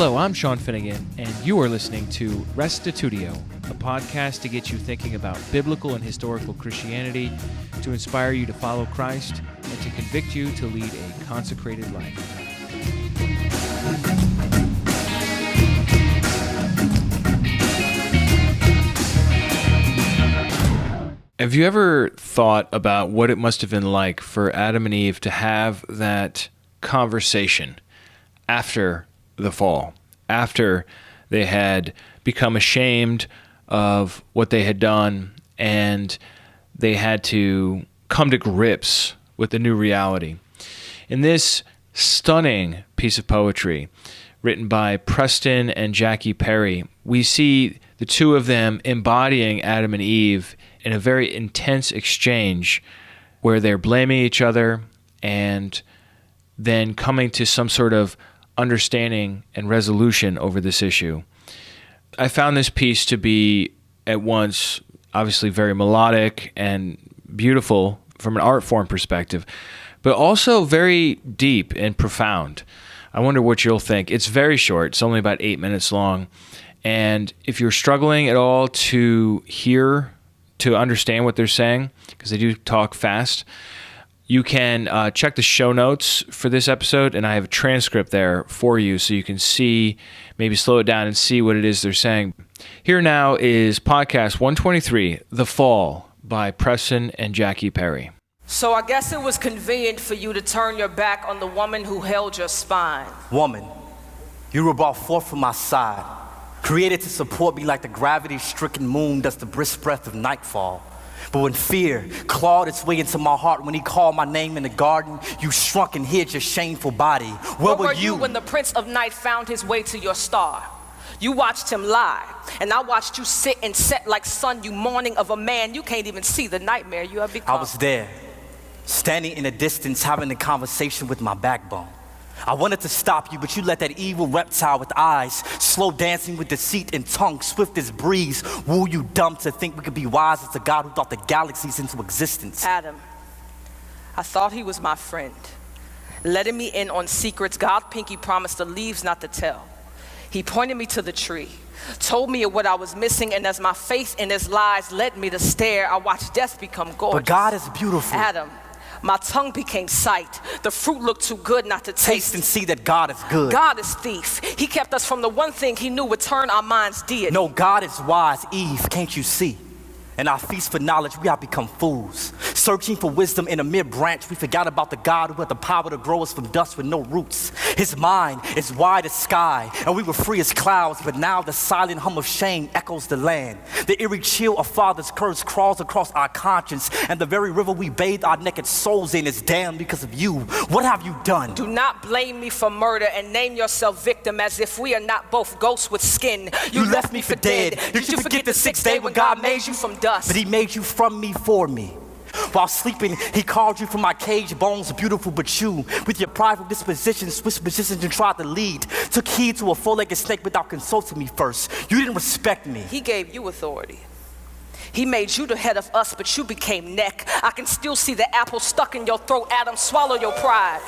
Hello, I'm Sean Finnegan, and you are listening to Restitutio, a podcast to get you thinking about biblical and historical Christianity, to inspire you to follow Christ, and to convict you to lead a consecrated life. Have you ever thought about what it must have been like for Adam and Eve to have that conversation after the fall, after they had become ashamed of what they had done and they had to come to grips with the new reality? In this stunning piece of poetry written by Preston and Jackie Perry, we see the two of them embodying Adam and Eve in a very intense exchange where they're blaming each other and then coming to some sort of understanding and resolution over this issue. I found this piece to be at once obviously very melodic and beautiful from an art form perspective, but also very deep and profound. I wonder what you'll think. It's very short. It's only about 8 minutes long. And if you're struggling at all to understand what they're saying, because they do talk fast, you can check the show notes for this episode, and I have a transcript there for you so you can see, maybe slow it down and see what it is they're saying. Here now is podcast 123, The Fall, by Preston and Jackie Perry. So I guess it was convenient for you to turn your back on the woman who held your spine. Woman, you were brought forth from my side, created to support me like the gravity-stricken moon does the brisk breath of nightfall. But when fear clawed its way into my heart, when he called my name in the garden, you shrunk and hid your shameful body. Where were you when the Prince of Night found his way to your star? You watched him lie, and I watched you sit and set like sun, you mourning of a man. You can't even see the nightmare you have become. I was there, standing in the distance, having a conversation with my backbone. I wanted to stop you, but you let that evil reptile with eyes, slow dancing with deceit and tongue, swift as breeze, woo you dumb to think we could be wise as the God who thought the galaxies into existence. Adam, I thought he was my friend, letting me in on secrets God Pinky promised the leaves not to tell. He pointed me to the tree, told me of what I was missing, and as my faith in his lies led me to stare, I watched death become gorgeous. But God is beautiful. Adam, my tongue became sight. The fruit looked too good not to taste and see that God is good. God is thief. He kept us from the one thing he knew would turn our minds deity. No, God is wise. Eve, can't you see? In our feast for knowledge, we have become fools. Searching for wisdom in a mere branch, we forgot about the God who had the power to grow us from dust with no roots. His mind is wide as sky, and we were free as clouds, but now the silent hum of shame echoes the land. The eerie chill of Father's curse crawls across our conscience, and the very river we bathe our naked souls in is damned because of you. What have you done? Do not blame me for murder and name yourself victim as if we are not both ghosts with skin. You left me for dead. Did you forget the sixth day when God made you from dust? But he made you from me for me. While sleeping, he called you from my cage bones, beautiful, but you, with your prideful disposition, switched positions and tried to lead. Took heed to a four-legged snake without consulting me first. You didn't respect me. He gave you authority. He made you the head of us, but you became neck. I can still see the apple stuck in your throat. Adam, swallow your pride.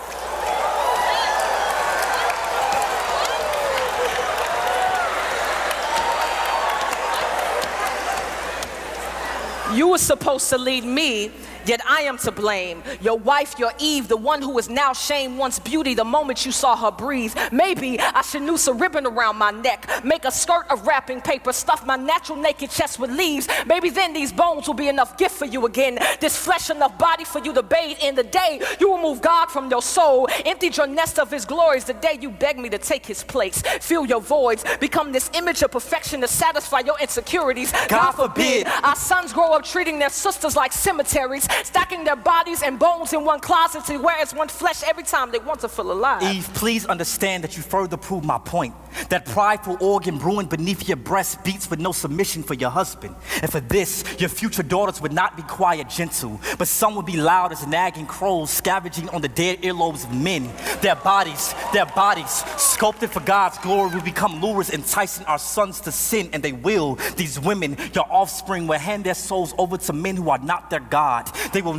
You were supposed to lead me, yet I am to blame. Your wife, your Eve, the one who is now shamed once beauty the moment you saw her breathe. Maybe I should noose a ribbon around my neck, make a skirt of wrapping paper, stuff my natural naked chest with leaves. Maybe then these bones will be enough gift for you again, this flesh enough body for you to bathe in. The day you remove God from your soul, emptied your nest of his glories, the day you beg me to take his place, fill your voids, become this image of perfection to satisfy your insecurities. God forbid our sons grow up treating their sisters like cemeteries, stacking their bodies and bones in one closet to wear as one flesh every time they want to feel alive. Eve, please understand that you further prove my point. That prideful organ brewing beneath your breast beats with no submission for your husband. And for this, your future daughters would not be quiet, gentle, but some would be loud as nagging crows scavenging on the dead earlobes of men. Their bodies, sculpted for God's glory, will become lures enticing our sons to sin, and they will. These women, your offspring, will hand their souls over to men who are not their God. They will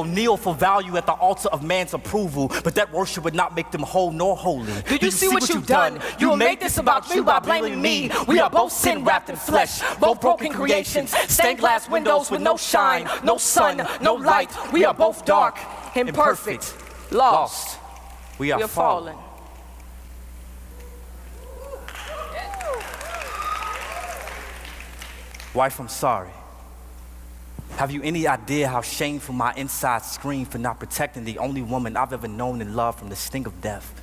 kneel for value at the altar of man's approval, but that worship would not make them whole nor holy. Do you see what you've done? You made this about you by blaming me. We are both sin wrapped in flesh, both broken creations, stained glass windows with no shine, no sun, no light. We are both dark, imperfect, lost. We are fallen. Wife, I'm sorry. Have you any idea how shameful my insides scream for not protecting the only woman I've ever known and loved from the sting of death?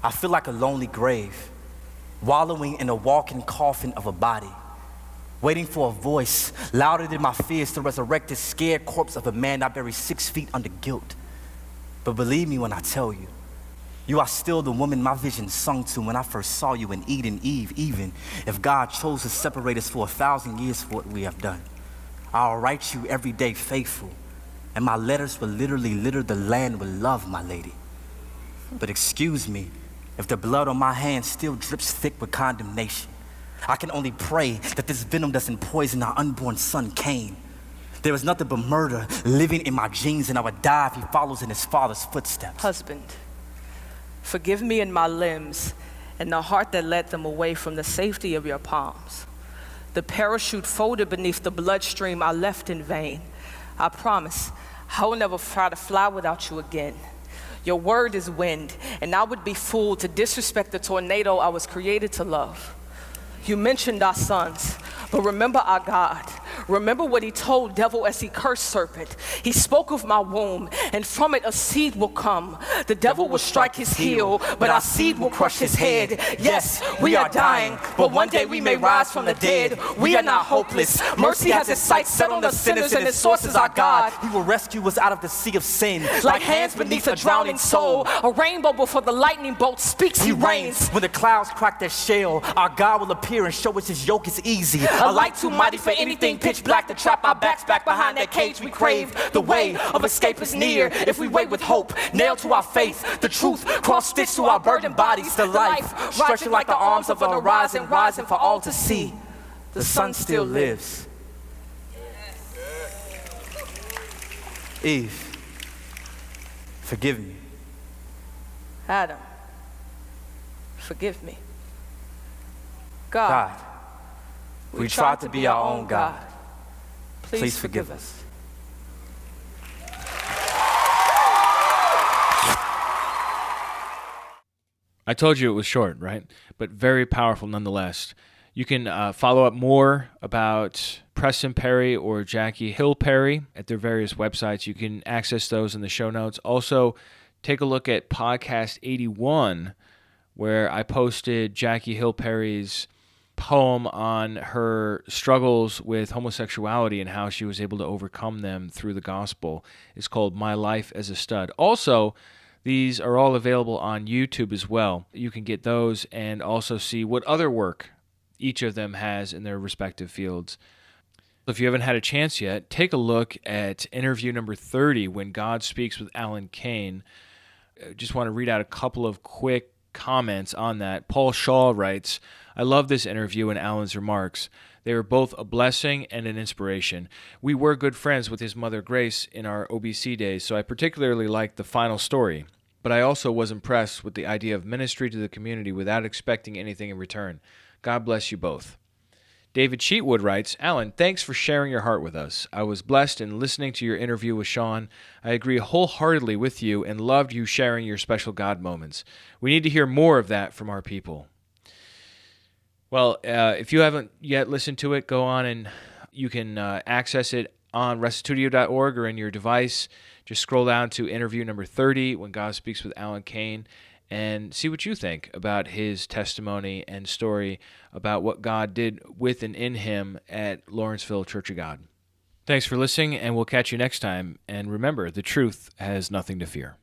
I feel like a lonely grave, wallowing in a walking coffin of a body, waiting for a voice louder than my fears to resurrect this scared corpse of a man I buried 6 feet under guilt. But believe me when I tell you, you are still the woman my vision sung to when I first saw you in Eden Eve, even if God chose to separate us for 1,000 years for what we have done. I'll write you every day faithful, and my letters will literally litter the land with love, my lady. But excuse me, if the blood on my hands still drips thick with condemnation, I can only pray that this venom doesn't poison our unborn son, Cain. There is nothing but murder living in my genes, and I would die if he follows in his father's footsteps. Husband, forgive me in my limbs and the heart that led them away from the safety of your palms. The parachute folded beneath the bloodstream I left in vain. I promise I will never try to fly without you again. Your word is wind, and I would be fool to disrespect the tornado I was created to love. You mentioned our sons, but remember our God. Remember what he told devil as he cursed serpent. He spoke of my womb, and from it a seed will come. The devil will strike his heel, but our seed will crush his head. Yes, we are dying, but one day we may rise from the dead. We are not hopeless. Mercy has its sights set on the sinners, and its source is our God. He will rescue us out of the sea of sin. Like hands beneath a drowning soul, a rainbow before the lightning bolt speaks, he reigns. When the clouds crack their shell, our God will appear and show us his yoke is easy. A light too mighty for anything pitch black to trap our backs back behind that cage we crave. The way of escape is near if we wait with hope, nailed to our faith. The truth cross-stitched to our burdened bodies. The life stretching like the arms of an horizon, rising for all to see. The sun still lives. Eve, forgive me. Adam, forgive me. God, we tried to be our own God. Please forgive us. I told you it was short, right? But very powerful nonetheless. You can follow up more about Preston Perry or Jackie Hill Perry at their various websites. You can access those in the show notes. Also, take a look at Podcast 81, where I posted Jackie Hill Perry's poem on her struggles with homosexuality and how she was able to overcome them through the gospel. It's called My Life as a Stud. Also, these are all available on YouTube as well. You can get those and also see what other work each of them has in their respective fields. If you haven't had a chance yet, take a look at interview number 30, When God Speaks with Alan Kane. I just want to read out a couple of quick comments on that. Paul Shaw writes, I love this interview and Alan's remarks. They were both a blessing and an inspiration. We were good friends with his mother Grace in our OBC days, so I particularly liked the final story. But I also was impressed with the idea of ministry to the community without expecting anything in return. God bless you both. David Cheatwood writes, Alan, thanks for sharing your heart with us. I was blessed in listening to your interview with Sean. I agree wholeheartedly with you and loved you sharing your special God moments. We need to hear more of that from our people. Well, if you haven't yet listened to it, go on and you can access it on restitutio.org or in your device. Just scroll down to interview number 30, When God Speaks with Alan Kane, and see what you think about his testimony and story about what God did with and in him at Lawrenceville Church of God. Thanks for listening, and we'll catch you next time. And remember, the truth has nothing to fear.